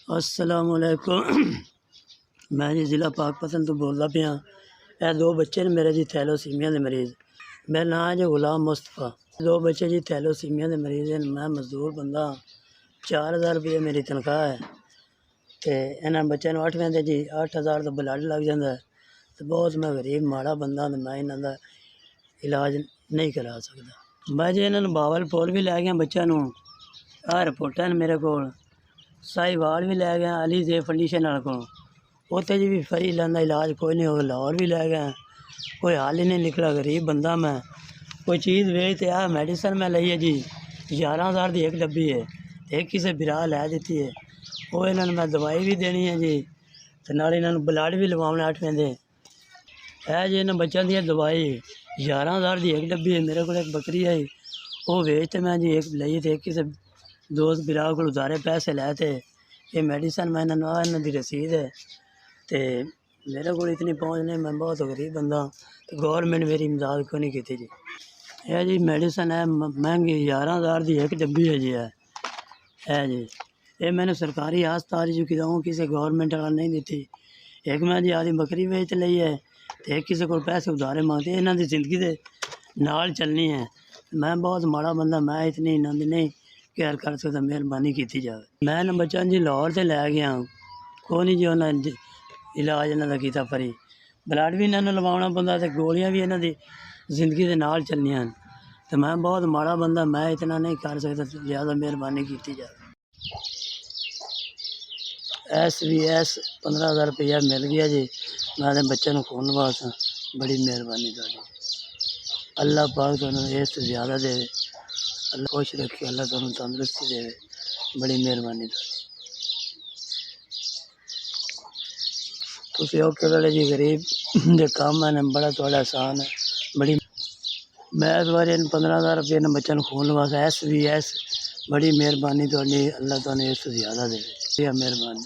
अस्सलामुअलैकुम। मैं जी ज़िला पाकपतन तो बोलदा पिया। ए दो बच्चे ने मेरे जी थैलोसीमिया के मरीज़। मेरा नाम है जी गुलाम मुस्तफ़ा। दो बच्चे जी थैलोसीमिया के मरीज़ हैं। मैं मजदूर बंदा, 4000 रुपये मेरी तनख्वाह है। तो इन्होंने बच्चों 8वें दे जी 8000 का ब्लड लग जाता है। तो बहुत मैं गरीब माड़ा बंदा, तो मैं इन्हों का इलाज नहीं करा सकता। मैं जी इन्होंने बावलपुर भी लै गया बच्चों, आ रिपोर्टां ने मेरे को। साहिवाल भी लै गया अली जे फंडिशन वाले को, उत्थे जी भी फ्री लैंदा इलाज कोई नहीं। लाहौर भी लै गया, कोई हल ही नहीं निकला। गरीब बंदा मैं, कोई चीज़ वेच तो आ मेडिसन मैं ली है जी 11,000 की एक डब्बी है, एक किसी बिरा लै दी है। वो इन्होंने मैं दवाई भी देनी है जी, तो नाल इन्होंने ब्लड भी लवाने 8वें दे है जी। इन्होंने बच्चों की दवाई 11,000 की एक डब्बी है। मेरे को एक बकरी आई, वो वेच तो मैं जी एक ली, तो एक किसी दोस्त बिरा को उधारे पैसे लै ते ये मेडिसन मैं इन्हों की रसीद है। तो मेरे को इतनी पहुँच नहीं, मैं बहुत गरीब बंदा, तो गौरमेंट मेरी इमदाद क्यों नहीं की जी। यह जी मेडिसन है महंगी 11,000 की एक डब्बी है जी। है जी, ये मैंने सरकारी अस्पताल जो किताऊँ किसी गौरमेंट वाला नहीं दी। एक मैं जी आदि बकरी बेच ली है, तो एक किसी को पैसे उधारे मांगते। इन्हों की जिंदगी के नाल चलनी है। मैं बहुत माड़ा बंदा, मैं इतनी इन्हों की नहीं केयर कर सकता। मेहरबानी की जाए। मैं इन बच्चों जी लाहौर से लै गया, कोई नहीं जी उन्हें इलाज इन्हों का किया फ्री। ब्लड भी इन्होंने लवाना पौंदा, तो गोलियां भी इन्हों की जिंदगी के नाल चलनियां। तो मैं बहुत माड़ा बंदा, मैं इतना नहीं कर सकता, ज़्यादा मेहरबानी की जाए। SVS 15,000 रुपया मिल गया जी। मैं अपने बच्चों को खून वास्ते, बड़ी मेहरबानी तुहाडी। अल्लाह पाक तुहानू इस तो ज़्यादा दे, अल्लाह खुश रखे, अल्लाह तुहानू तंदुरुस्ती दे, बड़ी मेहरबानी तुहाडी। तुसीं औखे वेले जी गरीब दे काम आने, बड़ा तुहाडा एहसान है, बड़ी। मैं इस बार इन 15,000 रुपये इन बच्चों को खून वास्ते SVS, बड़ी मेहरबानी तुहाडी, अल्लाह तुहानू इस तो ज़्यादा दे, मेहरबानी।